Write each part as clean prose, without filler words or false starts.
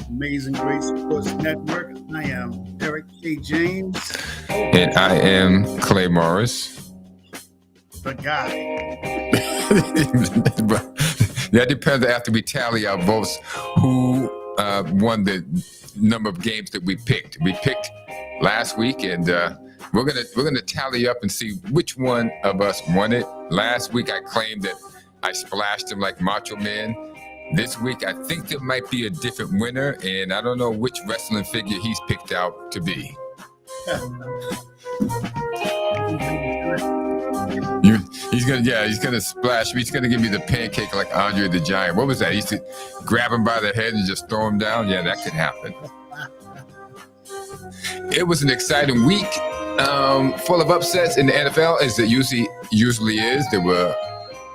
Amazing Grace Sports Network. I am Erick K. James. And I am Clay Morris. The guy. That depends after we tally our votes who won the number of games that we picked. We picked last week, and we're gonna tally up and see which one of us won it. Last week I claimed that I splashed him like Macho Man. This week I think there might be a different winner, and I don't know which wrestling figure he's picked out to be. He's gonna splash me. He's gonna give me the pancake like Andre the Giant. What was that? He used to grab him by the head and just throw him down. Yeah, that could happen. It was an exciting week, full of upsets in the NFL, as it usually is. There were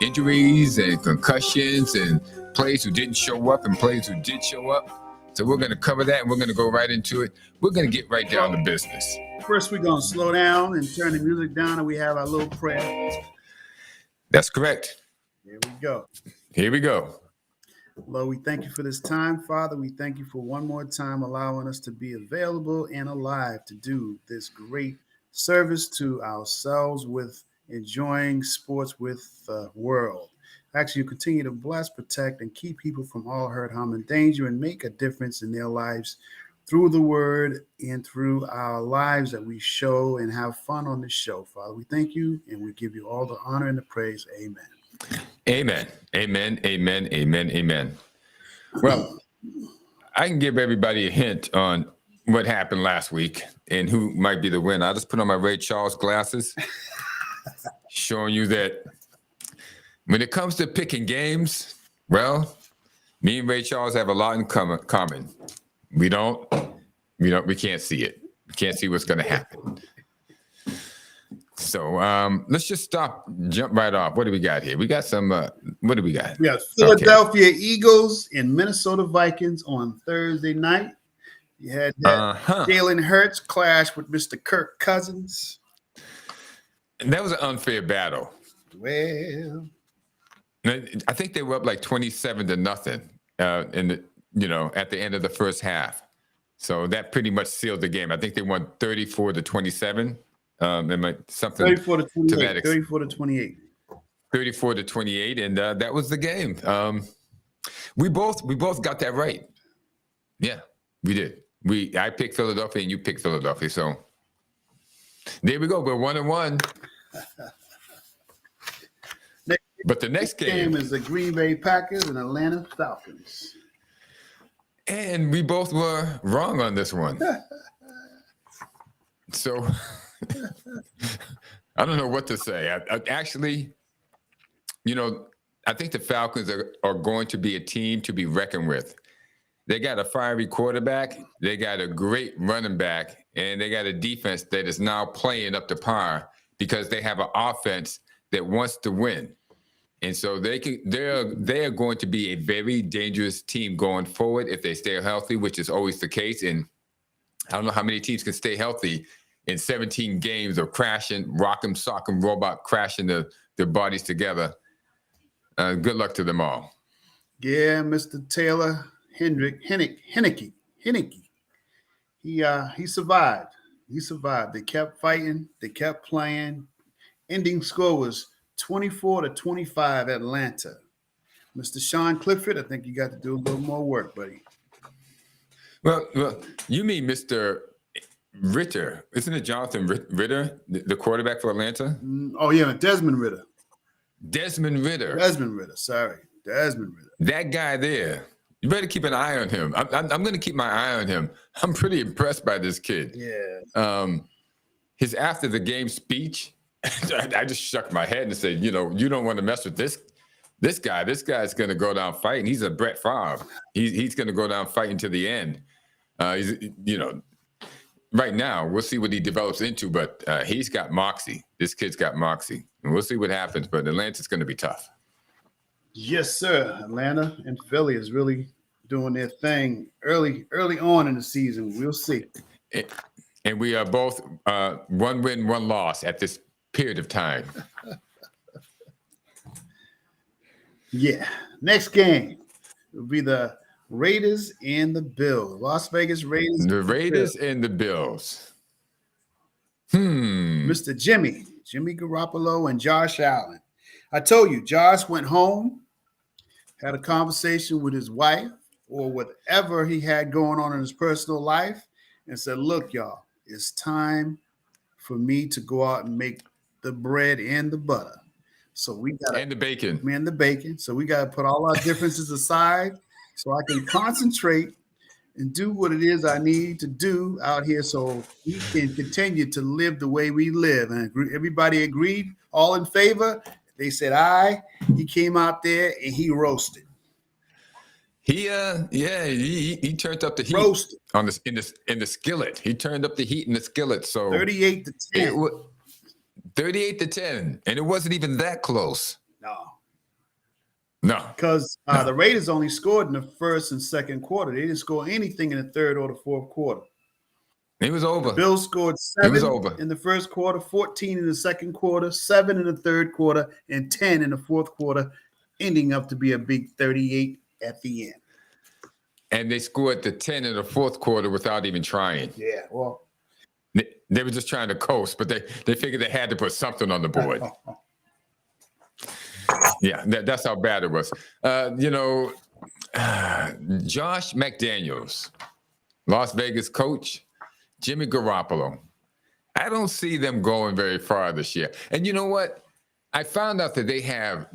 injuries and concussions and players who didn't show up and players who did show up. So we're going to cover that, and we're going to go right into it. We're going to get right down to business. First, we're going to slow down and turn the music down, and we have our little prayer. That's correct. Here we go. Here we go. Lord, we thank you for this time. Father, we thank you for one more time allowing us to be available and alive to do this great service to ourselves with enjoying sports with the world. Actually, you continue to bless, protect, and keep people from all hurt, harm, and danger, and make a difference in their lives through the word and through our lives that we show and have fun on this show. Father, we thank you, and we give you all the honor and the praise. Amen. Amen. Amen. Amen. Amen. Amen. Well, I can give everybody a hint on what happened last week and who might be the winner. I just put on my Ray Charles glasses, showing you that when it comes to picking games, well, me and Ray Charles have a lot in common. We can't see it. We can't see what's going to happen. So let's just jump right off. What do we got here? We got some, what do we got? We got Philadelphia Eagles and Minnesota Vikings on Thursday night. You had that Jalen Hurts clash with Mr. Kirk Cousins. And that was an unfair battle. Well, I think they were up like 27-0 at the end of the first half. So that pretty much sealed the game. I think they won 34-27. Something 34 to 28. 34 to 28. 34 to 28, and that was the game. We both got that right. Yeah, we did. I picked Philadelphia, and you picked Philadelphia. So there we go. We're 1-1. But the next game is the Green Bay Packers and Atlanta Falcons. And we both were wrong on this one. So I don't know what to say. Actually, I think the Falcons are going to be a team to be reckoned with. They got a fiery quarterback. They got a great running back. And they got a defense that is now playing up to par because they have an offense that wants to win. And so they're going to be a very dangerous team going forward if they stay healthy, which is always the case. And I don't know how many teams can stay healthy in 17 games of crashing, rock'em, sock'em, robot crashing their bodies together. Good luck to them all. Yeah, Mr. Taylor Henneke. He survived. He survived. They kept fighting. They kept playing. Ending score was 24-25 Atlanta. Mr. Sean Clifford, I think you got to do a little more work, buddy. Well, you mean Mr. Ritter. Isn't it Jonathan Ritter, the quarterback for Atlanta? Oh, yeah, Desmond Ritter. Desmond Ritter. Sorry. Desmond Ritter. That guy there. You better keep an eye on him. I'm going to keep my eye on him. I'm pretty impressed by this kid. Yeah. His after the game speech, I just shook my head and said, you don't want to mess with this guy. This guy's going to go down fighting. He's a Brett Favre. He's going to go down fighting to the end. Right now, we'll see what he develops into, but he's got moxie. This kid's got moxie. And we'll see what happens, but Atlanta's going to be tough. Yes, sir. Atlanta and Philly is really doing their thing early on in the season. We'll see. And we are both one win, one loss at this period of time. Yeah. Next game will be the Raiders and the Bills. Las Vegas Raiders. The Raiders and the Bills. Mr. Jimmy Garoppolo and Josh Allen. I told you, Josh went home, had a conversation with his wife or whatever he had going on in his personal life, and said, look, y'all, it's time for me to go out and make the bread and the butter. So we got and the bacon. And the bacon. So we got to put all our differences aside so I can concentrate and do what it is I need to do out here so we can continue to live the way we live. And everybody agreed, all in favor. They said aye. He came out there and he roasted. He turned up the heat Roasted. on this in the skillet. He turned up the heat in the skillet. So 38-10. 38-10, and it wasn't even that close. No, because the Raiders only scored in the first and second quarter. They didn't score anything in the third or the fourth quarter. It was over. The Bills scored 7 in the first quarter, 14 in the second quarter, 7 in the third quarter, and 10 in the fourth quarter, ending up to be a big 38 at the end. And they scored the 10 in the fourth quarter without even trying. Yeah, well. They were just trying to coast, but they figured they had to put something on the board. Yeah, that's how bad it was. Josh McDaniels, Las Vegas coach, Jimmy Garoppolo. I don't see them going very far this year. And you know what? I found out that they have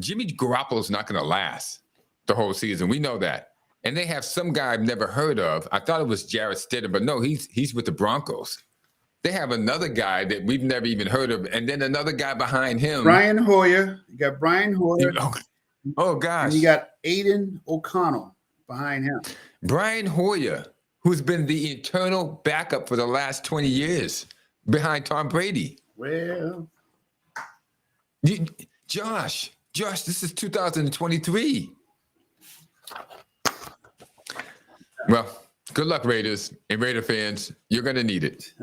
Jimmy Garoppolo's not going to last the whole season. We know that. And they have some guy I've never heard of. I thought it was Jarrett Stidham, but no, he's with the Broncos. They have another guy that we've never even heard of, and then another guy behind him. Brian Hoyer. You got Brian Hoyer. Oh gosh. And you got Aiden O'Connell behind him. Brian Hoyer, who's been the eternal backup for the last 20 years behind Tom Brady. Well. Josh, this is 2023. Well, good luck, Raiders and Raider fans. You're going to need it.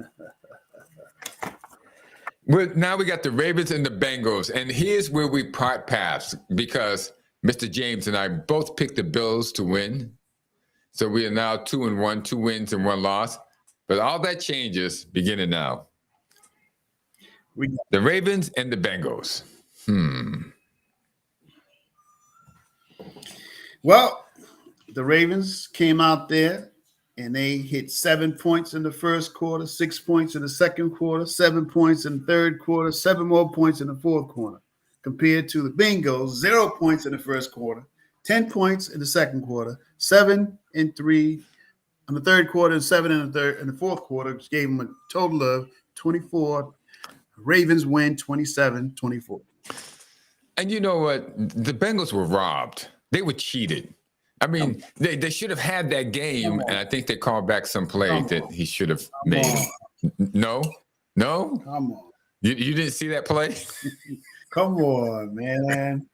Now we got the Ravens and the Bengals, and here's where we part paths because Mr. James and I both picked the Bills to win. So we are now 2-1, 2 wins and 1 loss. But all that changes beginning now. The Ravens and the Bengals. Well, the Ravens came out there and they hit 7 points in the first quarter, 6 points in the second quarter, 7 points in the third quarter, 7 more points in the fourth quarter, compared to the Bengals, 0 points in the first quarter, 10 points in the second quarter, 7 and 3 in the third quarter, and 7 in the fourth quarter, which gave them a total of 24. Ravens win 27-24. And you know what? The Bengals were robbed. They were cheated. I mean, they should have had that game, and I think they called back some play that he should have made. No? Come on. You didn't see that play? Come on, man.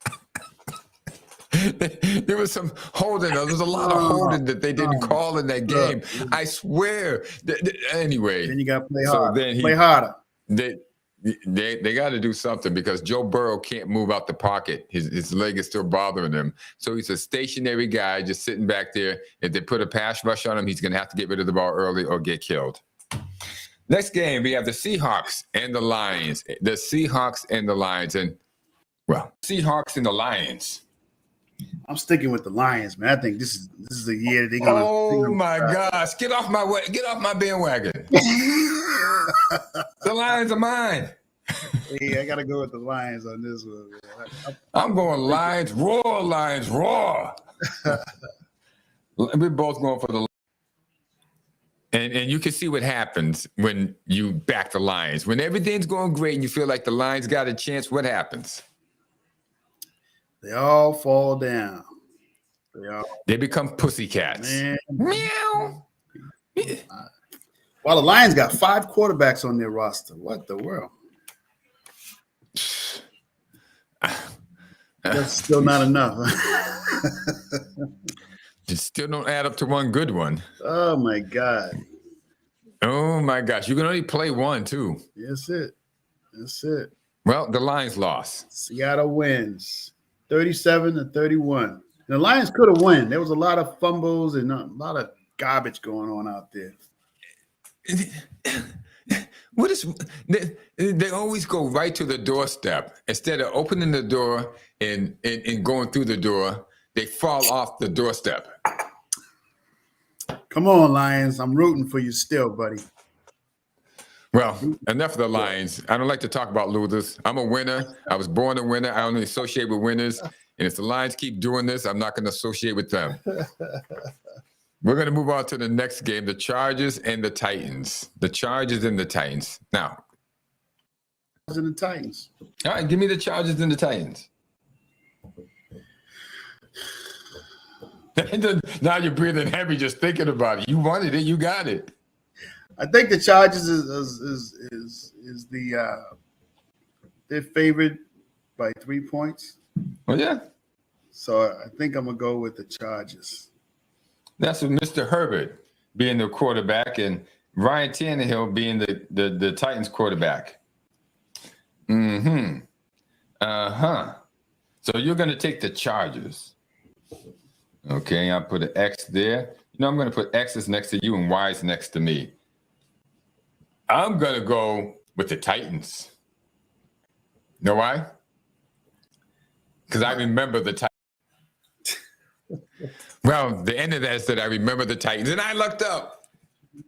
There was some holding. There was a lot of holding that they didn't call in that game. I swear. Anyway. Then you got to play harder. Play harder. They got to do something because Joe Burrow can't move out the pocket. His leg is still bothering him. So he's a stationary guy just sitting back there. If they put a pass rush on him, he's going to have to get rid of the ball early or get killed. Next game, we have the Seahawks and the Lions. The Seahawks and the Lions. And, well, Seahawks and the Lions. I'm sticking with the Lions, man. I think this is a year they're gonna. Oh my gosh! Get off my bandwagon. The Lions are mine. Hey, I gotta go with the Lions on this one. I'm going Lions roar, Lions roar. We're both going for the. And you can see what happens when you back the Lions. When everything's going great and you feel like the Lions got a chance, what happens? They all fall down. They become pussycats. Man. Meow. Well, the Lions got 5 quarterbacks on their roster. What the world? That's still not enough. It still don't add up to one good one. Oh, my God. Oh, my gosh. You can only play one, too. That's it. Well, the Lions lost. Seattle wins 37-31. The Lions could have won. There was a lot of fumbles and a lot of garbage going on out there. What is they always go right to the doorstep instead of opening the door and going through the door. They fall off the doorstep. Come on, Lions. I'm rooting for you still, buddy. Well, enough of the Lions. I don't like to talk about losers. I'm a winner. I was born a winner. I only associate with winners. And if the Lions keep doing this, I'm not going to associate with them. We're going to move on to the next game, the Chargers and the Titans. The Chargers and the Titans. Now. And the Titans. All right, give me the Chargers and the Titans. Now you're breathing heavy just thinking about it. You wanted it. You got it. I think the Chargers is they're favored by 3 points. Oh, yeah? So I think I'm going to go with the Chargers. That's with Mr. Herbert being the quarterback and Ryan Tannehill being the Titans quarterback. Mm-hmm. Uh-huh. So you're going to take the Chargers. Okay, I'll put an X there. You know, I'm going to put X's next to you and Y's next to me. I'm going to go with the Titans. Know why? Because I remember the Titans. Well, the end of that said I remember the Titans, and I lucked up.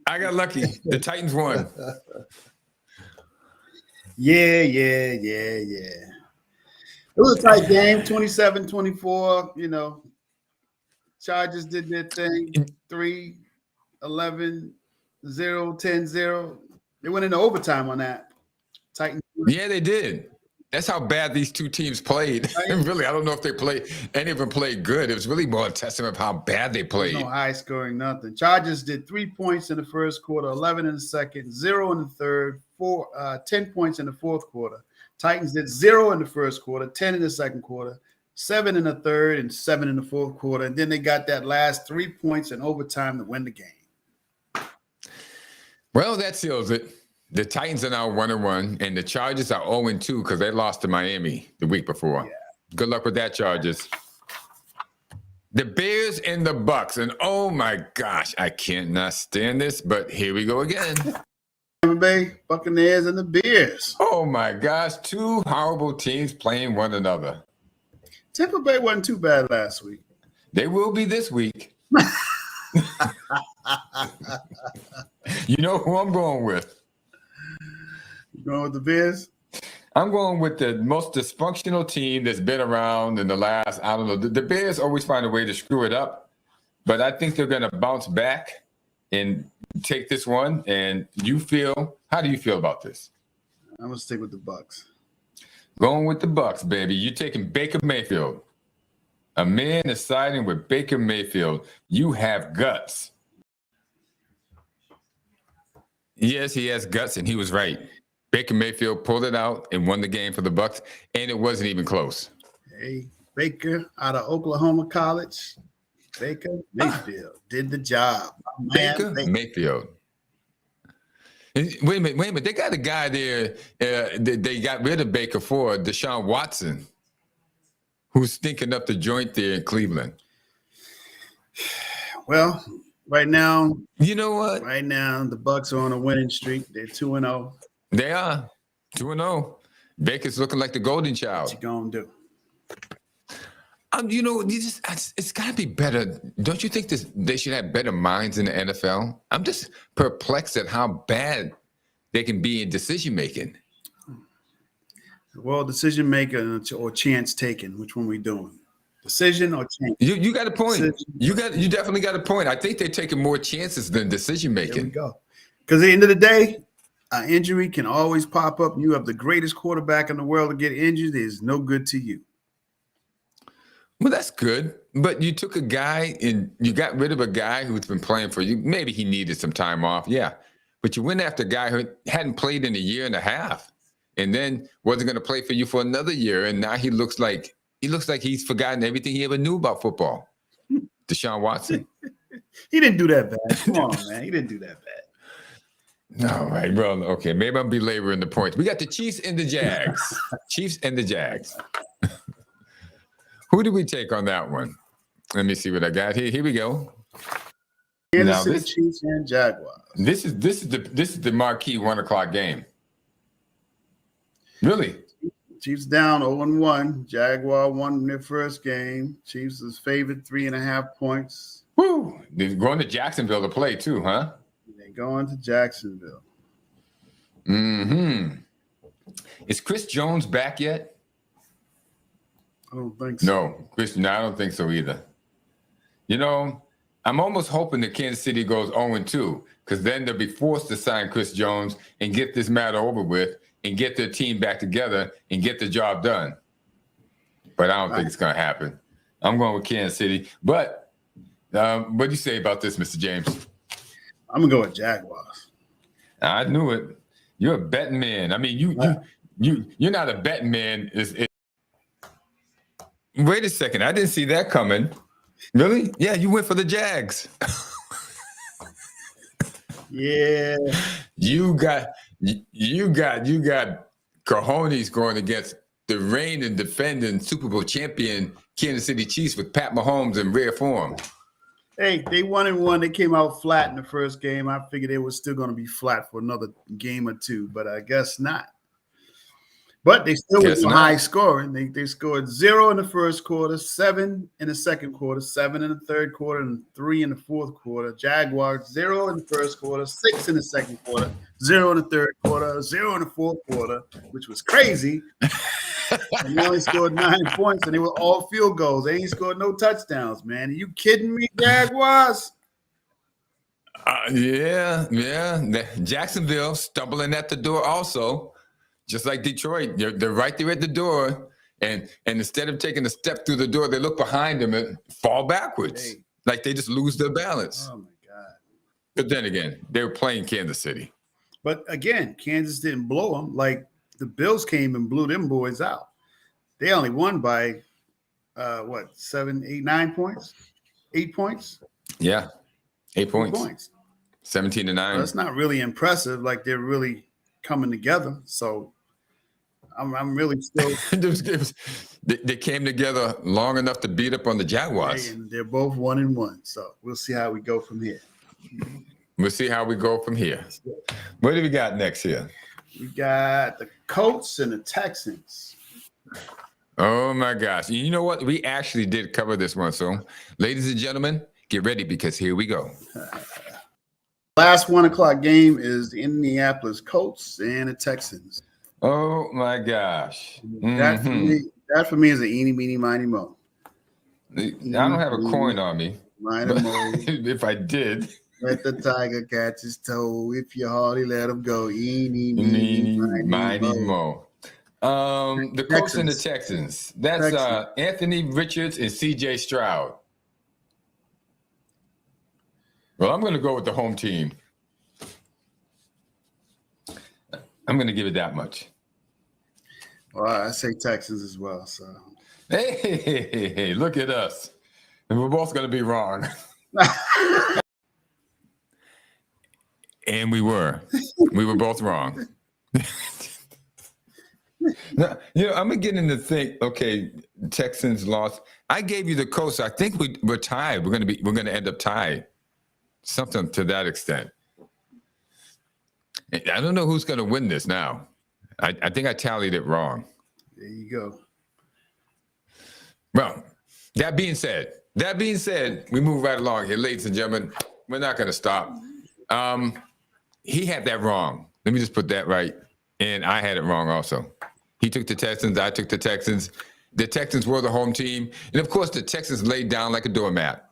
I got lucky. The Titans won. Yeah. It was a tight game, 27-24. You know, Chargers did their thing, 3-11, 0, 10-0. They went into overtime on that. Titans. Yeah, they did. That's how bad these two teams played. Really, I don't know if any of them played good. It was really more a testament of how bad they played. No high scoring, nothing. Chargers did 3 points in the first quarter, 11 in the second, 0 in the third, 10 points in the fourth quarter. Titans did 0 in the first quarter, 10 in the second quarter, 7 in the third, and 7 in the fourth quarter. And then they got that last 3 points in overtime to win the game. Well, that seals it. The Titans are now 1-1, and the Chargers are 0-2 because they lost to Miami the week before. Yeah. Good luck with that, Chargers. The Bears and the Bucks, and oh my gosh, I cannot stand this, but here we go again. Tampa Bay Buccaneers and the Bears. Oh my gosh, two horrible teams playing one another. Tampa Bay wasn't too bad last week. They will be this week. You know who I'm going with? You going with the Bears? I'm going with the most dysfunctional team that's been around in the last, I don't know. The Bears always find a way to screw it up, but I think they're going to bounce back and take this one. And how do you feel about this? I'm going to stick with the Bucks. Going with the Bucks, baby. You're taking Baker Mayfield. A man is siding with Baker Mayfield. You have guts. Yes, he has guts, and he was right. Baker Mayfield pulled it out and won the game for the Bucks, and it wasn't even close. Hey, Baker out of Oklahoma College. Baker Mayfield did the job. Baker Mayfield. Wait a minute. They got a guy there. They got rid of Baker for Deshaun Watson, who's stinking up the joint there in Cleveland. Well, right now, you know what? Right now, the Bucks are on a winning streak. They're 2-0. They are 2-0. Baker's looking like the golden child. What you gonna do? It's got to be better. Don't you think they should have better minds in the NFL? I'm just perplexed at how bad they can be in decision making. Well, decision making or chance taking. Which one we doing? Decision or chance? You got a point. You definitely got a point. I think they're taking more chances than decision making. There we go. Because at the end of the day, an injury can always pop up. You have the greatest quarterback in the world to get injured is no good to you. Well, that's good. But you took a guy and you got rid of a guy who's been playing for you. Maybe he needed some time off. Yeah. But you went after a guy who hadn't played in a year and a half and then wasn't going to play for you for another year. And now he looks like he's forgotten everything he ever knew about football. Deshaun Watson. He didn't do that bad. Come on, man. He didn't do that bad. All right, bro. Okay, maybe I'm belaboring the point. We got the Chiefs and the Jags. Chiefs and the Jags. Who do we take on that one? Let me see what I got here. Here we go. Kansas Now City this Chiefs and Jaguars. this is the marquee 1:00 game. Really? Chiefs down 0-1. Jaguar won their first game. Chiefs is favored 3.5 points. Woo! They're going to Jacksonville to play too, huh? They're going to Jacksonville. Mm-hmm. Is Chris Jones back yet? I don't think so. No, no, I don't think so either. You know, I'm almost hoping that Kansas City goes 0-2 because then they'll be forced to sign Chris Jones and get this matter over with and get their team back together and get the job done. But I don't think it's going to happen. I'm going with Kansas City. But what do you say about this, Mr. James? I'm going to go with Jaguars. I knew it. You're a betting man. I mean, you're not a betting man. Wait a second. I didn't see that coming. Really? Yeah, you went for the Jags. Yeah. You got cojones going against the reigning defending Super Bowl champion Kansas City Chiefs with Pat Mahomes in rare form. Hey, they 1-1. They came out flat in the first game. I figured they were still going to be flat for another game or two, but I guess not. But they still were high scoring. They scored 0 in the first quarter, 7 in the second quarter, 7 in the third quarter, and 3 in the fourth quarter. Jaguars 0 in the first quarter, 6 in the second quarter, 0 in the third quarter, 0 in the fourth quarter, which was crazy. And they only scored 9 points, and they were all field goals. They ain't scored no touchdowns, man. Are you kidding me, Jaguars? Yeah. Jacksonville stumbling at the door also. Just like Detroit, they're right there at the door, and instead of taking a step through the door, they look behind them and fall backwards, like they just lose their balance. Oh, my God. But then again, they were playing Kansas City. But again, Kansas didn't blow them. Like the Bills came and blew them boys out. They only won by, 7, 8, 9 points? 8 points? Yeah, 8 points. 17-9. Well, that's not really impressive. Like they're really coming together. So I'm really still. They came together long enough to beat up on the Jaguars. And they're both 1-1. So we'll see how we go from here. We'll see how we go from here. What do we got next here? We got the Colts and the Texans. Oh my gosh. You know what? We actually did cover this one. So ladies and gentlemen, get ready because here we go. Last 1:00 game is the Indianapolis Colts and the Texans. Oh my gosh. That for me is an eeny, meeny, miny, mo. I don't have a coin on me. If I did. Let the tiger catch his toe. If you hardly let him go. Eeny, meeny, miny, mo. The Colts and the Texans. That's Anthony Richards and CJ Stroud. Well, I'm going to go with the home team. I'm going to give it that much. Well, I say Texans as well. So, hey, look at us. And we're both going to be wrong. And we were. We were both wrong. Now, I'm beginning to think, okay, Texans lost. I gave you the Colts. I think we're tied. We're going to end up tied. Something to that extent. I don't know who's going to win this now. I think I tallied it wrong. There you go. Well, that being said, we move right along here, ladies and gentlemen. We're not going to stop. He had that wrong. Let me just put that right. And I had it wrong also. He took the Texans. I took the Texans. The Texans were the home team. And, of course, the Texans laid down like a doormat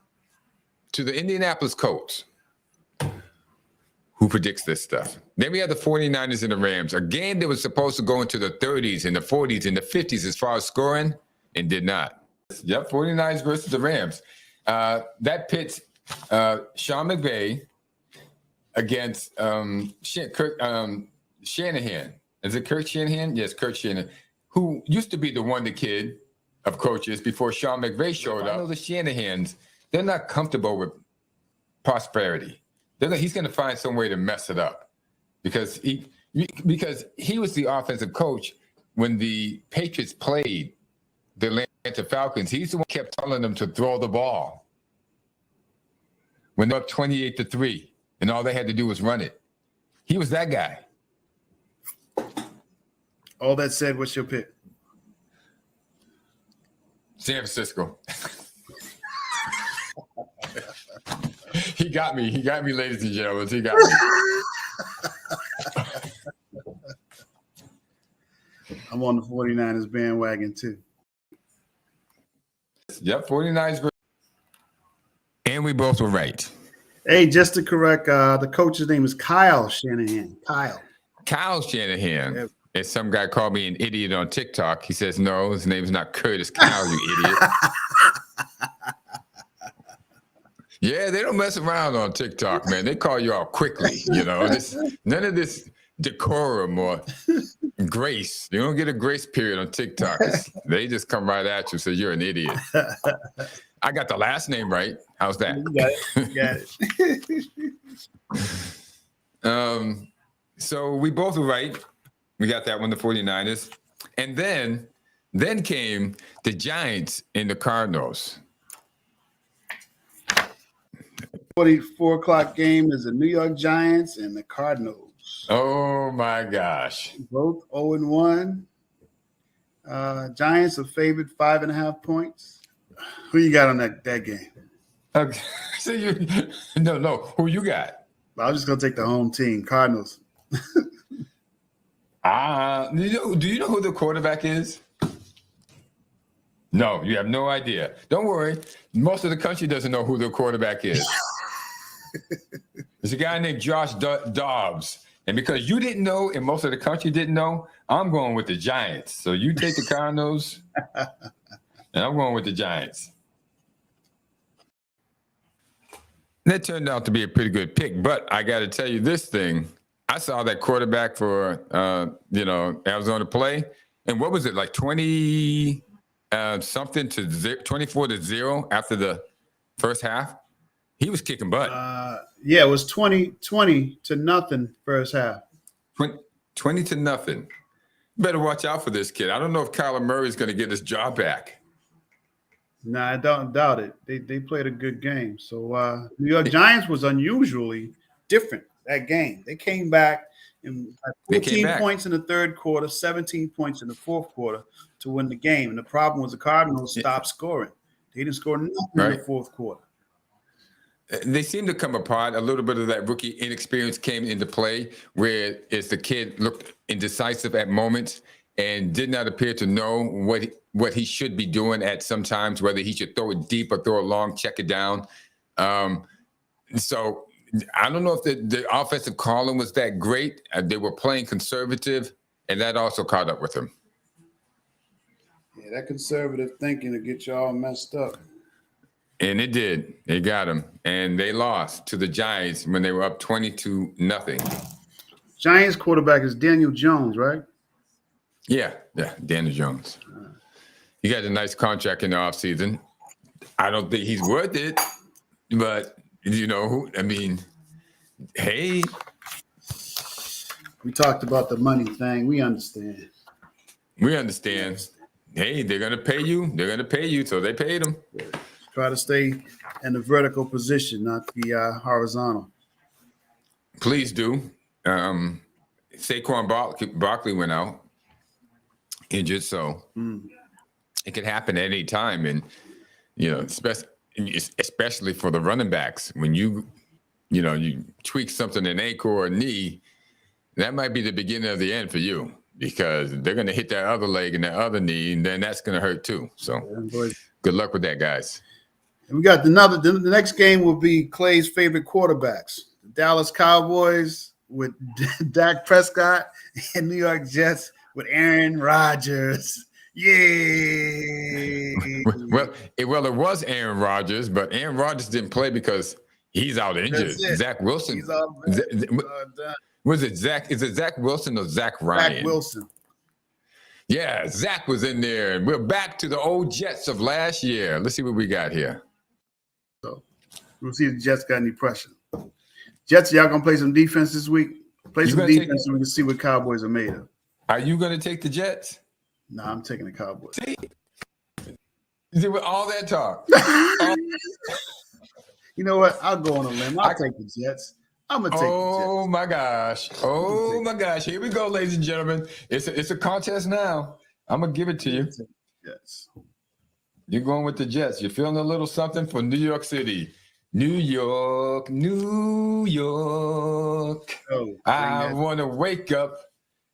to the Indianapolis Colts. Who predicts this stuff? Then we have the 49ers and the Rams, a game that was supposed to go into the 30s and the 40s and the 50s as far as scoring, and did not. Yep, 49ers versus the Rams. That pits Sean McVay against Shanahan. Is it Kirk Shanahan? Yes, Kirk Shanahan, who used to be the wonder kid of coaches before Sean McVay showed up. I know the Shanahans, they're not comfortable with prosperity. He's going to find some way to mess it up because he was the offensive coach when the Patriots played the Atlanta Falcons. He's the one who kept telling them to throw the ball when they're up 28-3, and all they had to do was run it. He was that guy. All that said, what's your pick? San Francisco. He got me. He got me, ladies and gentlemen. He got me. I'm on the 49ers bandwagon, too. Yep, 49ers. And we both were right. Hey, just to correct, the coach's name is Kyle Shanahan. Kyle Shanahan. Yep. And some guy called me an idiot on TikTok. He says, no, his name's not Curtis Kyle, you idiot. Yeah, they don't mess around on TikTok, man. They call you out quickly, you know. None of this decorum or grace. You don't get a grace period on TikTok. They just come right at you, so you're an idiot. I got the last name right. How's that? You got it. So we both were right. We got that one, the 49ers. And then came the Giants and the Cardinals. 4 o'clock game is the New York Giants and the Cardinals. Oh, my gosh. Both 0-1. Giants are favored 5.5 points. Who you got on that game? Okay. So no. Who you got? I'm just going to take the home team, Cardinals. Do you know who the quarterback is? No, you have no idea. Don't worry. Most of the country doesn't know who the quarterback is. There's a guy named Josh Dobbs. And because you didn't know and most of the country didn't know, I'm going with the Giants. So you take the Cardinals, and I'm going with the Giants. That turned out to be a pretty good pick. But I got to tell you this thing. I saw that quarterback for, Arizona play. And what was it, like 20 something to 24-0 after the first half? He was kicking butt. It was 20-0 first half. 20-0. Better watch out for this kid. I don't know if Kyler Murray is going to get his job back. No, I don't doubt it. They played a good game. So New York Giants was unusually different that game. They came back and had 14 points in the third quarter, 17 points in the fourth quarter to win the game. And the problem was the Cardinals stopped scoring. They didn't score nothing in the fourth quarter. They seem to come apart. A little bit of that rookie inexperience came into play, where as the kid looked indecisive at moments and did not appear to know what he should be doing at some times, whether he should throw it deep or throw it long, check it down. So I don't know if the offensive calling was that great. They were playing conservative, and that also caught up with him. Yeah, that conservative thinking to get you all messed up. And it did. They got him. And they lost to the Giants when they were up 20-0. Giants quarterback is Daniel Jones, right? Yeah, Daniel Jones. He got a nice contract in the offseason. I don't think he's worth it, but, hey. We talked about the money thing. We understand. Hey, they're going to pay you. So they paid him. Try to stay in the vertical position, not the horizontal. Please do. Saquon Barkley went out injured, so it could happen at any time. And, especially for the running backs, when you tweak something, an ankle or a knee, that might be the beginning of the end for you, because they're going to hit that other leg and that other knee, and then that's going to hurt too. So good luck with that, guys. And we got the next game will be Clay's favorite quarterbacks, the Dallas Cowboys with Dak Prescott and New York Jets with Aaron Rodgers. Yay! Well, it was Aaron Rodgers, but Aaron Rodgers didn't play because he's out injured. Zach Wilson. He's out. Was it Zach? Is it Zach Wilson or Zach Ryan? Zach Wilson. Yeah, Zach was in there. And we're back to the old Jets of last year. Let's see what we got here. So we'll see if the Jets got any pressure. Jets, y'all gonna play some defense this week? Play some defense so we can see what Cowboys are made of. Are you gonna take the Jets? No, I'm taking the Cowboys. See, See, with all that talk, You know what? I'll go on a limb. I'll take the Jets. I'm gonna take the Jets. oh my gosh, oh my gosh, here we go, ladies and gentlemen. It's a contest now. I'm gonna give it to you. Yes. You're going with the Jets. You're feeling a little something for New York City. New York, New York. Oh, I want to wake up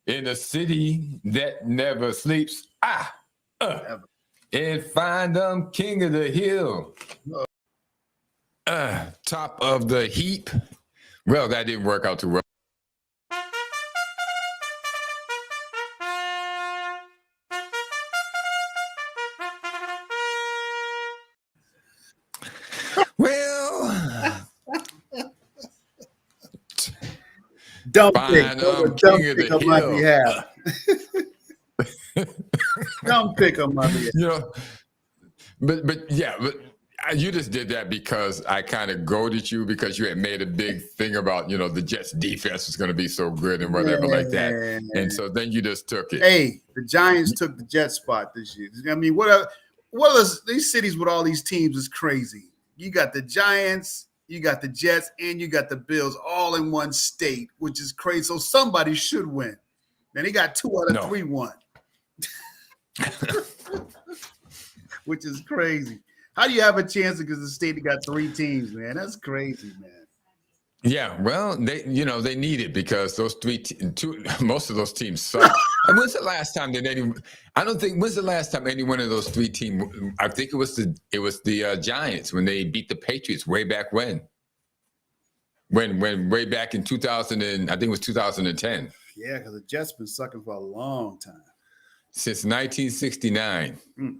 in a city that never sleeps. And find them king of the hill. Top of the heap. Well, that didn't work out too well. Well, dumb pick. fine, Dumb king of pick the on my hill. behalf. Dumb pick on my behalf. You know, but you just did that because I kind of goaded you because you had made a big thing about, the Jets defense was going to be so good and whatever like that. And so then you just took it. Hey, the Giants took the Jets spot this year. I mean, what are these cities with all these teams is crazy. You got the Giants, you got the Jets, and you got the Bills all in one state, which is crazy. So somebody should win. And he got 2 out of 3 won. Which is crazy. How do you have a chance because the state got 3 teams, man? That's crazy, man. Yeah, well, they need it because those most of those teams suck. And when's the last time when's the last time any one of those 3 teams? I think it was the Giants when they beat the Patriots way back when way back in 2000 and I think it was 2010. Yeah, because the Jets been sucking for a long time. Since 1969. Wow.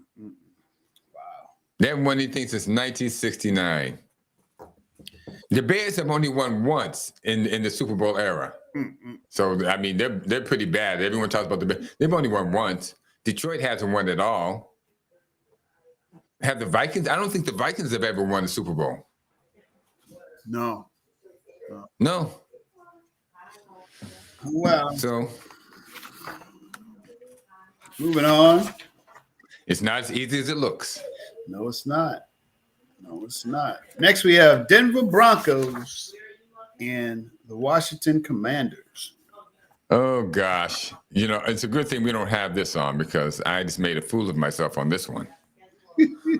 They haven't won anything since 1969. The Bears have only won once in the Super Bowl era. So, I mean, they're pretty bad. Everyone talks about the Bears. They've only won once. Detroit hasn't won at all. Have the Vikings? I don't think the Vikings have ever won a Super Bowl. No. Well, so moving on. It's not as easy as it looks. No, it's not. Next, we have Denver Broncos and the Washington Commanders. Oh, gosh. It's a good thing we don't have this on because I just made a fool of myself on this one.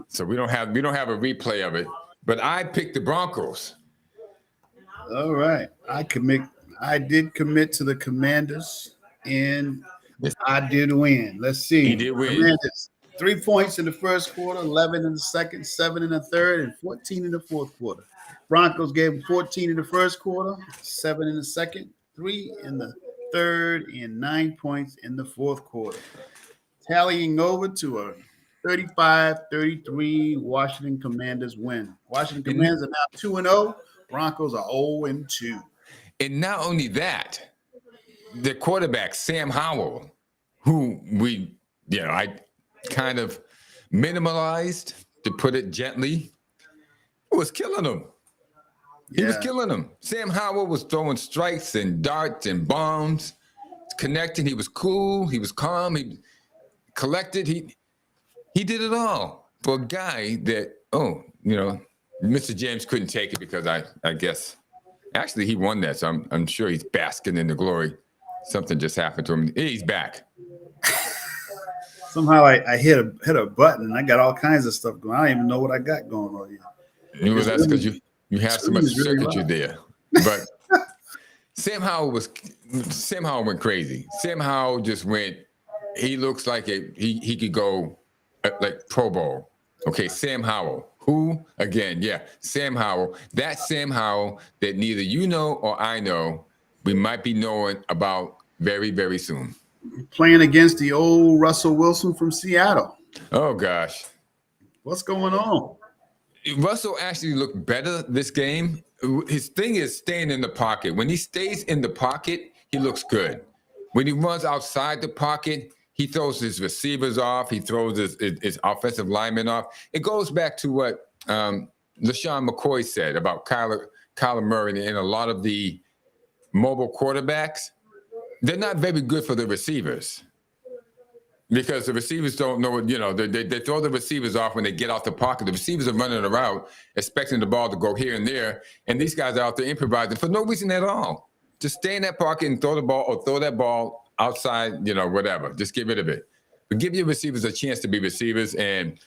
So we don't have a replay of it. But I picked the Broncos. All right. I did commit to the Commanders, and I did win. Let's see. He did win. Commanders, 3 points in the first quarter, 11 in the second, 7 in the third, and 14 in the fourth quarter. Broncos gave them 14 in the first quarter, 7 in the second, 3 in the third, and 9 points in the fourth quarter. Tallying over to a 35-33 Washington Commanders win. Washington Commanders are now 2-0. Broncos are 0-2. And not only that, the quarterback, Sam Howell, who I kind of minimalized, to put it gently, was killing him. He was killing them. Sam Howell was throwing strikes and darts and bombs, connecting. He was cool. He was calm. He collected. He did it all for a guy that, Mr. James couldn't take it because I guess, actually he won that. So I'm sure he's basking in the glory. Something just happened to him. He's back. Somehow I hit a button and I got all kinds of stuff going. I don't even know what I got going on here. That's because you have so much circuitry there. But Sam Howell went crazy. Sam Howell just went. He looks like he could go like Pro Bowl. Okay, Sam Howell. Who again? Yeah, Sam Howell. That Sam Howell that neither you know or I know. We might be knowing about very, very soon. Playing against the old Russell Wilson from Seattle. Oh gosh, what's going on? Russell actually looked better this game. His thing is staying in the pocket. When he stays in the pocket, he looks good. When he runs outside the pocket, he throws his receivers off. He throws his offensive linemen off. It goes back to what LaShawn McCoy said about Kyler Murray and a lot of the mobile quarterbacks. They're not very good for the receivers. because the receivers don't know what, they throw the receivers off when they get out the pocket. The receivers are running around expecting the ball to go here and there, and these guys are out there improvising for no reason at all. Just stay in that pocket and throw the ball, or throw that ball outside, whatever. Just get rid of it. But give your receivers a chance to be receivers, and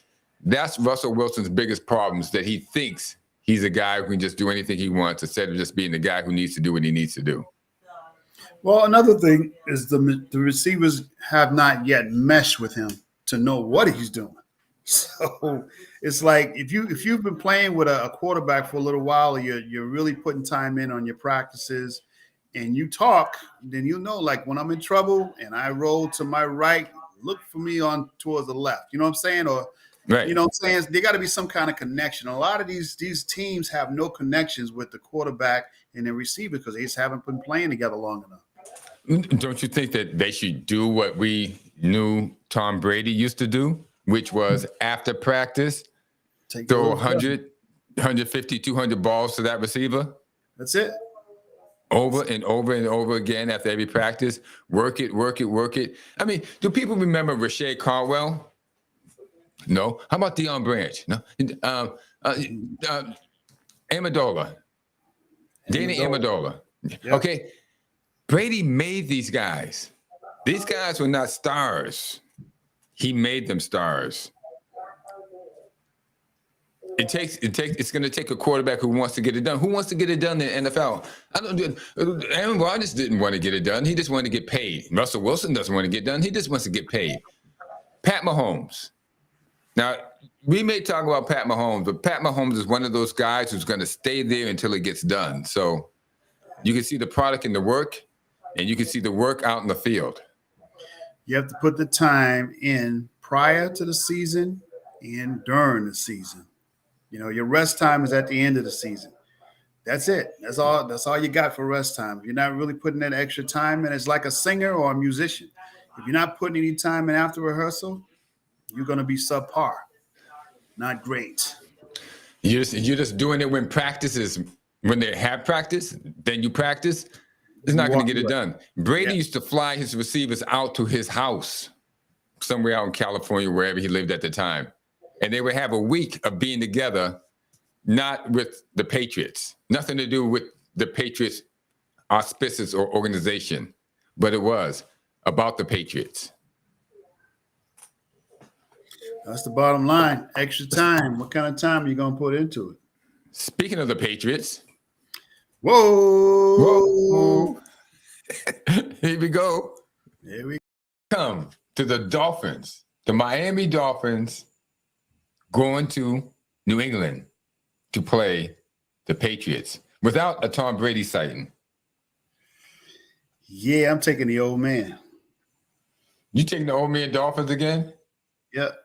that's Russell Wilson's biggest problems, that he thinks he's a guy who can just do anything he wants instead of just being the guy who needs to do what he needs to do. Well, another thing is the receivers have not yet meshed with him to know what he's doing. So it's like if you've been playing with a quarterback for a little while, or you're really putting time in on your practices, and you talk, then you know, like, when I'm in trouble and I roll to my right, look for me on towards the left. You know what I'm saying? Or right. You know what I'm saying? There got to be some kind of connection. A lot of these teams have no connections with the quarterback and the receiver because they just haven't been playing together long enough. Don't you think that they should do what we knew Tom Brady used to do, which was after practice, throw 100, 150, 200 balls to that receiver? That's it. Over and over and over again after every practice. Work it, work it, work it. I mean, do people remember Rashae Caldwell? No. How about Deion Branch? No. Amendola. Danny Amendola. Yep. Okay. Brady made these guys. These guys were not stars. He made them stars. It's going to take a quarterback who wants to get it done. Who wants to get it done in the NFL? Aaron Rodgers didn't want to get it done. He just wanted to get paid. Russell Wilson doesn't want to get done. He just wants to get paid. Pat Mahomes. Now, we may talk about Pat Mahomes, but Pat Mahomes is one of those guys who's going to stay there until it gets done. So you can see the product in the work, and you can see the work out in the field. You have to put the time in prior to the season and during the season. Your rest time is at the end of the season. That's it. That's all you got for rest time. If you're not really putting that extra time in, it's like a singer or a musician. If you're not putting any time in after rehearsal, you're going to be subpar. Not great. You're just doing it when they have practice, then you practice. It's not going to get it done. Brady used to fly his receivers out to his house somewhere out in California, wherever he lived at the time. And they would have a week of being together, not with the Patriots. Nothing to do with the Patriots auspices or organization, but it was about the Patriots. That's the bottom line. Extra time. What kind of time are you going to put into it? Speaking of the Patriots. Whoa. Here we go. Here we come to the Dolphins. The Miami Dolphins going to New England to play the Patriots without a Tom Brady sighting. Yeah, I'm taking the old man. You taking the old man Dolphins again? Yep.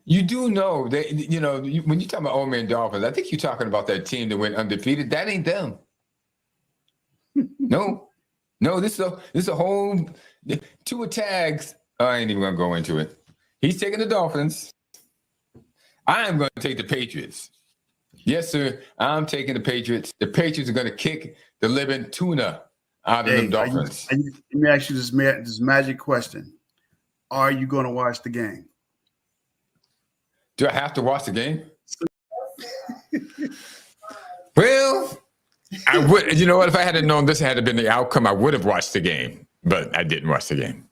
You do know that, when you talk about old man Dolphins, I think you're talking about that team that went undefeated. That ain't them. No, this is a whole two tags. I ain't even gonna go into it. He's taking the Dolphins. I am going to take the Patriots. Yes, sir. I'm taking the Patriots. The Patriots are going to kick the living tuna out of the Dolphins. Let me ask you this magic question. Are you going to watch the game? Do I have to watch the game? Well, I would. You know what? If I had known this had been the outcome, I would have watched the game. But I didn't watch the game.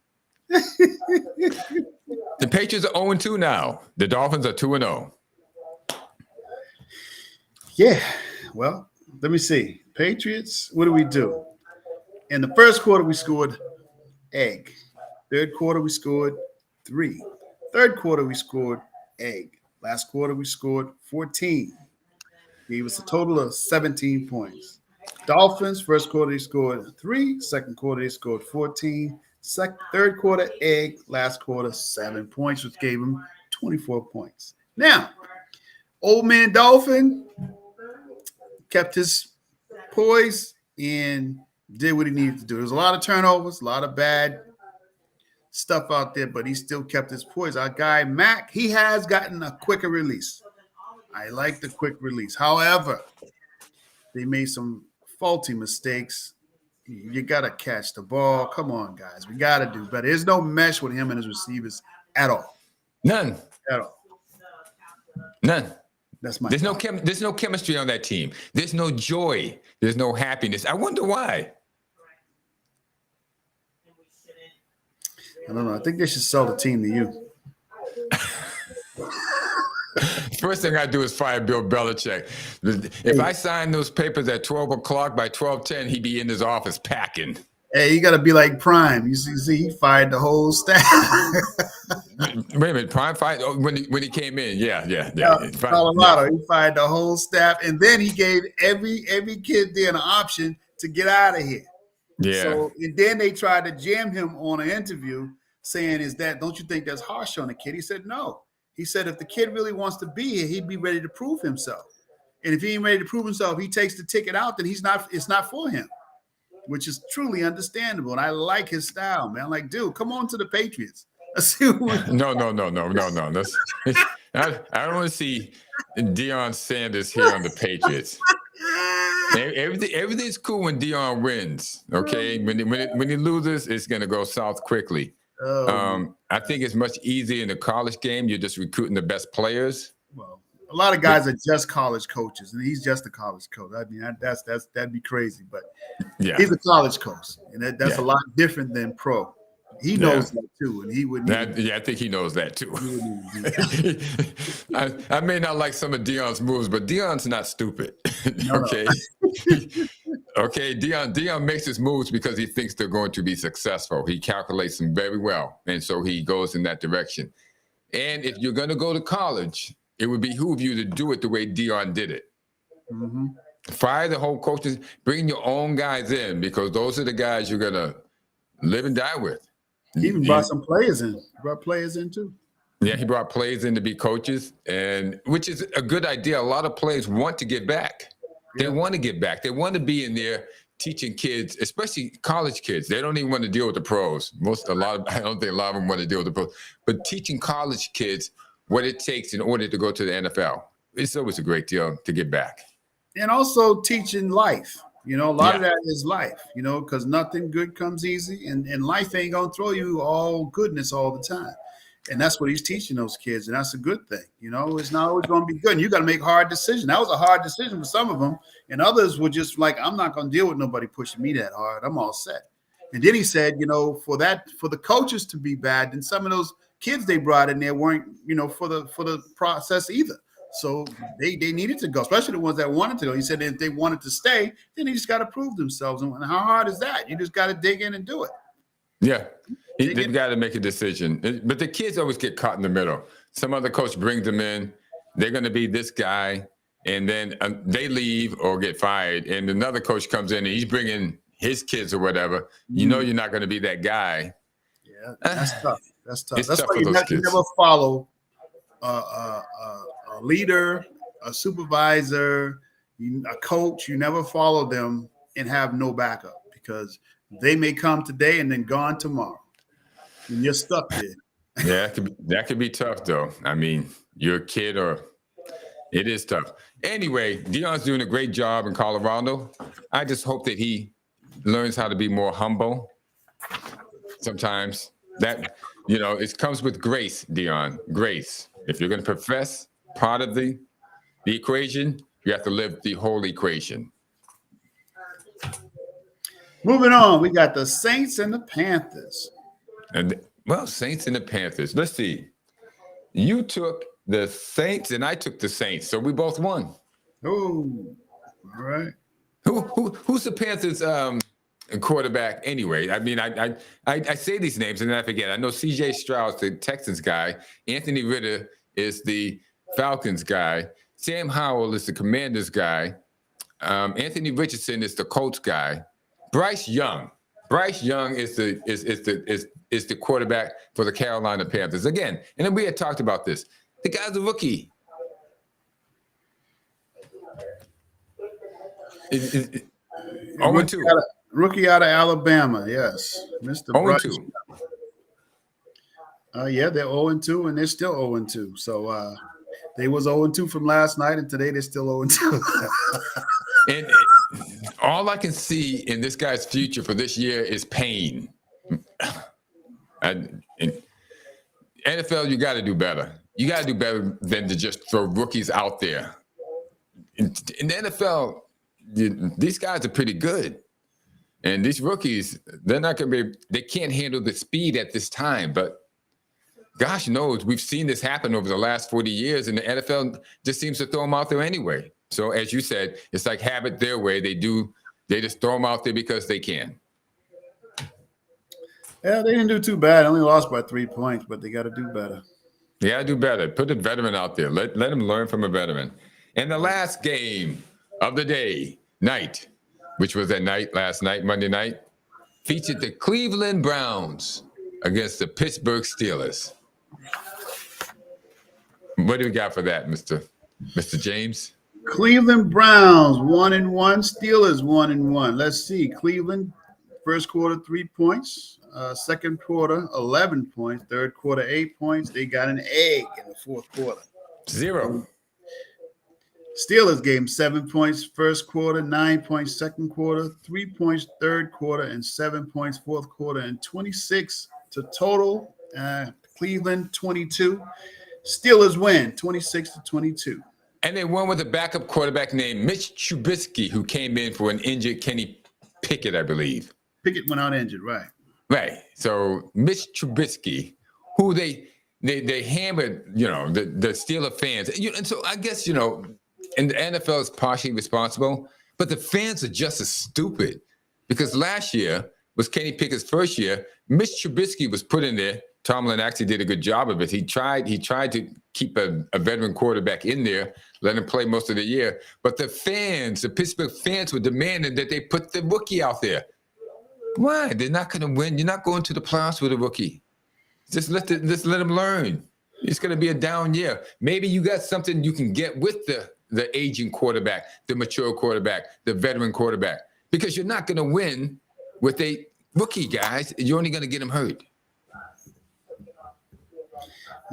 The Patriots are 0-2 now. The Dolphins are 2-0. Yeah. Well, let me see. Patriots, what do we do? In the first quarter, we scored egg. Third quarter, we scored 3. Third quarter, we scored egg. Last quarter, we scored 14. Gave us a total of 17 points. Dolphins, first quarter, they scored 3. Second quarter, they scored 14. Third quarter, egg. Last quarter, 7 points, which gave them 24 points. Now, old man Dolphin kept his poise and did what he needed to do. There's a lot of turnovers, a lot of bad stuff out there, but he still kept his poise. Our guy, Mac, he has gotten a quicker release. I like the quick release. However, they made some faulty mistakes You got to catch the ball. Come on, guys. We got to do better. There's no mesh with him and his receivers at all. None. At all. None. That's my There's no chemistry on that team. There's no joy. There's no happiness. I wonder why. I don't know. I think they should sell the team to you. First thing I do is fire Bill Belichick. If I sign those papers at 12 o'clock, by 12:10, he'd be in his office packing. Hey, you got to be like Prime. You see, he fired the whole staff. Wait a minute, Prime fired when he came in. Yeah. Colorado, he fired the whole staff, and then he gave every kid there an option to get out of here. Yeah. So, and then they tried to jam him on an interview, saying, don't you think that's harsh on the kid? He said, no. He said, if the kid really wants to be here, he'd be ready to prove himself. And if he ain't ready to prove himself, he takes the ticket out, then it's not for him, which is truly understandable. And I like his style, man. Like, dude, come on to the Patriots. Let's see No. I don't want to see Deion Sanders here on the Patriots. Everything's cool when Deion wins. Okay, when he loses, it's gonna go south quickly. I think it's much easier in the college game. You're just recruiting the best players. Well, a lot of guys are just college coaches, and he's just a college coach. I mean, that'd be crazy, but yeah, he's a college coach, and that's a lot different than pro. He knows that too, and he wouldn't. I think he knows that too. I may not like some of Deion's moves, but Deion's not stupid. Okay. Okay, Deion makes his moves because he thinks they're going to be successful. He calculates them very well, and so he goes in that direction. And if you're going to go to college, it would behoove you to do it the way Deion did it. Mm-hmm. Fire the whole coaches, bring your own guys in, because those are the guys you're going to live and die with. He even brought some players in. He brought players in too. Yeah, he brought players in to be coaches, and which is a good idea. A lot of players want to get back. They want to get back. They want to be in there teaching kids, especially college kids. They don't even want to deal with the pros. I don't think a lot of them want to deal with the pros. But teaching college kids what it takes in order to go to the NFL, it's always a great deal to get back. And also teaching life. You know, a lot of that is life, you know, because nothing good comes easy, and life ain't going to throw you all goodness all the time. And that's what he's teaching those kids, and that's a good thing. You know, it's not always going to be good. And you got to make hard decisions. That was a hard decision for some of them, and others were just like, I'm not going to deal with nobody pushing me that hard. I'm all set. And then he said, you know, for the coaches to be bad, then some of those kids they brought in there weren't, you know, for the process either. So they needed to go, especially the ones that wanted to go. He said if they wanted to stay, then they just got to prove themselves. And how hard is that? You just got to dig in and do it. Yeah. They've got to make a decision. But the kids always get caught in the middle. Some other coach brings them in. They're going to be this guy, and then they leave or get fired. And another coach comes in, and he's bringing his kids or whatever. You know you're not going to be that guy. Yeah, that's tough. That's tough. It's That's tough why for you those kids. never follow a leader, a supervisor, a coach. You never follow them and have no backup, because they may come today and then gone tomorrow. And you're stuck there. Yeah, that could be tough, though. I mean, you're a kid, it is tough. Anyway, Deion's doing a great job in Colorado. I just hope that he learns how to be more humble. Sometimes that, you know, it comes with grace, Deion. Grace. If you're going to profess part of the equation, you have to live the whole equation. Moving on, we got the Saints and the Panthers. And well, Saints and the Panthers. Let's see. You took the Saints and I took the Saints, so we both won. Oh, all right. Who's the Panthers quarterback anyway? I mean, I say these names and then I forget. I know C.J. Stroud's the Texans guy. Anthony Ritter is the Falcons guy. Sam Howell is the Commanders guy. Anthony Richardson is the Colts guy. Bryce Young is the quarterback for the Carolina Panthers again. And then we had talked about this. The guy's a rookie. 0-2. Rookie out of Alabama, yes. Mr. 0-2. Yeah, they're 0-2, and they're still 0-2. So they was 0-2 from last night, and today they're still 0-2. And all I can see in this guy's future for this year is pain. In NFL, you got to do better. You got to do better than to just throw rookies out there. In the NFL, these guys are pretty good. And these rookies, they're not going to be, they can't handle the speed at this time. But gosh knows, we've seen this happen over the last 40 years, and the NFL just seems to throw them out there anyway. So as you said, it's like have it their way. They just throw them out there because they can. Yeah, they didn't do too bad. Only lost by 3 points, but they got to do better. They got to do better. Put a veteran out there. Let them learn from a veteran. And the last game of the night, which was last night, Monday night, featured the Cleveland Browns against the Pittsburgh Steelers. What do we got for that, Mr. James? Cleveland Browns 1-1, Steelers 1-1. Let's see. Cleveland, first quarter 3 points, second quarter 11 points, third quarter 8 points. They got an egg in the fourth quarter. 0. Steelers game 7 points first quarter, 9 points second quarter, 3 points third quarter, and 7 points fourth quarter, and 26 to total. Cleveland 22. Steelers win 26-22. And they won with a backup quarterback named Mitch Trubisky, who came in for an injured Kenny Pickett, I believe. Pickett went out injured, right? Right. So Mitch Trubisky, who they hammered, the Steeler fans. And so I guess, and the NFL is partially responsible, but the fans are just as stupid because last year was Kenny Pickett's first year. Mitch Trubisky was put in there. Tomlin actually did a good job of it. He tried to keep a veteran quarterback in there, let him play most of the year. But the Pittsburgh fans were demanding that they put the rookie out there. Why? They're not going to win. You're not going to the playoffs with a rookie. Just let them learn. It's going to be a down year. Maybe you got something you can get with the aging quarterback, the mature quarterback, the veteran quarterback, because you're not going to win with a rookie, guys. You're only going to get them hurt.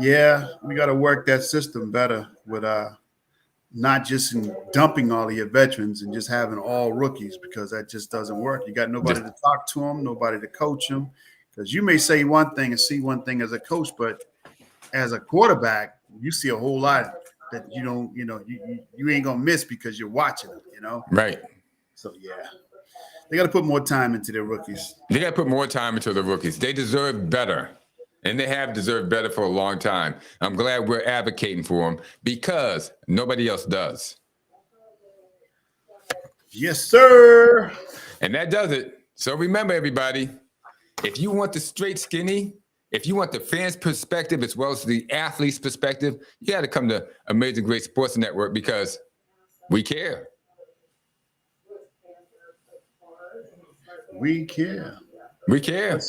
Yeah, we got to work that system better with not just dumping all of your veterans and just having all rookies, because that just doesn't work. You got nobody to talk to them, nobody to coach them, because you may say one thing and see one thing as a coach, but as a quarterback, you see a whole lot that you don't, you ain't gonna miss because you're watching them, Right. So yeah, they got to put more time into their rookies. They got to put more time into the rookies. They deserve better. And they have deserved better for a long time. I'm glad we're advocating for them because nobody else does. Yes, sir. And that does it. So remember, everybody, if you want the straight skinny, if you want the fans' perspective as well as the athlete's perspective, you got to come to Amazing Great Sports Network because we care. We care. We care.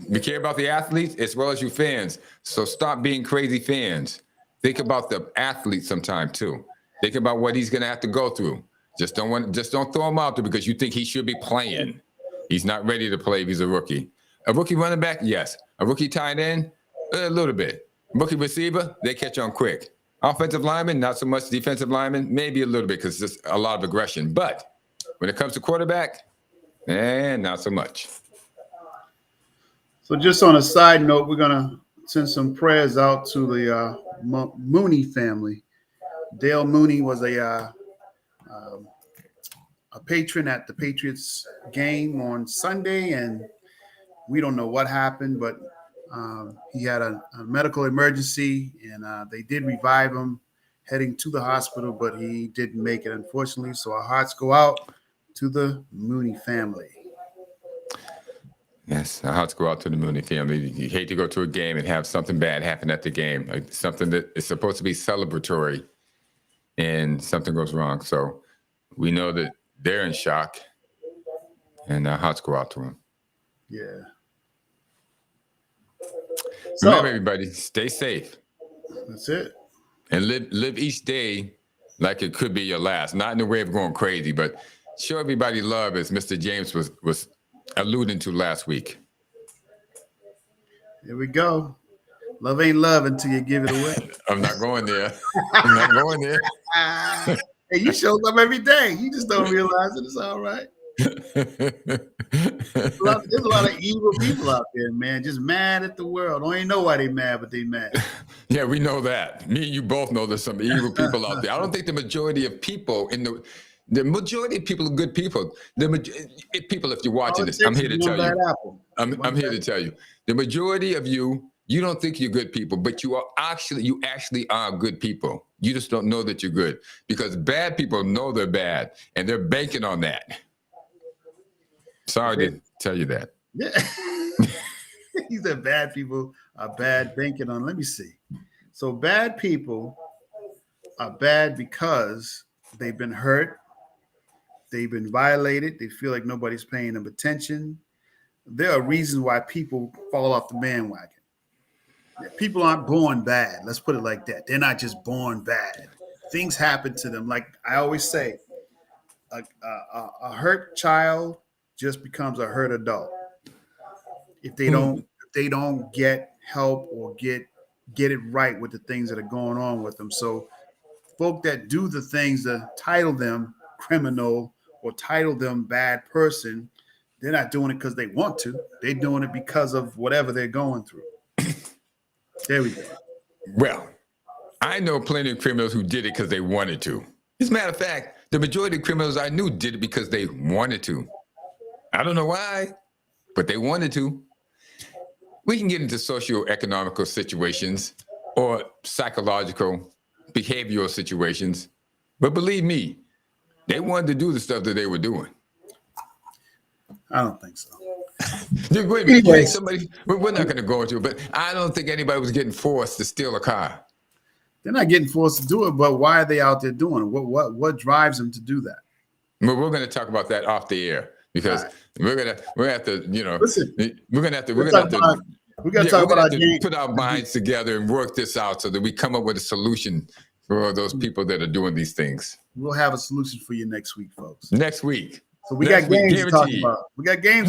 We care about the athletes as well as you fans. So stop being crazy fans. Think about the athlete sometime too. Think about what he's going to have to go through. Just don't throw him out there because you think he should be playing. He's not ready to play if he's a rookie. A rookie running back, yes. A rookie tight end, a little bit. Rookie receiver, they catch on quick. Offensive lineman, not so much. Defensive lineman, maybe a little bit because there's a lot of aggression. But when it comes to quarterback, not so much. So just on a side note, we're going to send some prayers out to the Mooney family. Dale Mooney was a patron at the Patriots game on Sunday, and we don't know what happened, but he had a medical emergency, and they did revive him heading to the hospital, but he didn't make it, unfortunately. So our hearts go out to the Mooney family. Yes, our hearts go out to the Mooney family. You hate to go to a game and have something bad happen at the game, like something that is supposed to be celebratory, and something goes wrong. So we know that they're in shock, and our hearts go out to them. Yeah. Remember, everybody, stay safe. That's it. And live each day like it could be your last. Not in the way of going crazy, but show everybody love, as Mr. James was alluding to last week. Here we go. Love ain't love until you give it away. I'm not going there. I'm not going there. Hey, you show love every day. You just don't realize it. It's all right. There's a lot of evil people out there, man, just mad at the world. Don't even know why they mad, but they mad. Yeah, we know that. Me and you both know there's some evil people out there. I don't think the majority of people the majority of people are good people. People, if you're watching this, I'm here to tell you. I'm here to tell you. The majority of you don't think you're good people, but you actually are good people. You just don't know that you're good, because bad people know they're bad and they're banking on that. Sorry to tell you that. Yeah. He said bad people are bad banking on. Let me see. So bad people are bad because they've been hurt. They've been violated. They feel like nobody's paying them attention. There are reasons why people fall off the bandwagon. People aren't born bad. Let's put it like that. They're not just born bad. Things happen to them. Like I always say, a hurt child just becomes a hurt adult if they don't get help or get it right with the things that are going on with them. So folk that do the things that title them criminal or title them bad person, they're not doing it because they want to. They're doing it because of whatever they're going through. There we go. Well, I know plenty of criminals who did it because they wanted to. As a matter of fact, the majority of criminals I knew did it because they wanted to. I don't know why, but they wanted to. We can get into socio-economical situations or psychological, behavioral situations, but believe me, they wanted to do the stuff that they were doing. I don't think so. Wait a minute, we're not going to go into it, but I don't think anybody was getting forced to steal a car. They're not getting forced to do it, but why are they out there doing it? What drives them to do that? Well, we're going to talk about that off the air, because we're going to have to, listen, we're going to have to put our minds together and work this out so that we come up with a solution for those people that are doing these things. We'll have a solution for you next week, folks. Next week. So we got games to talk about. We got games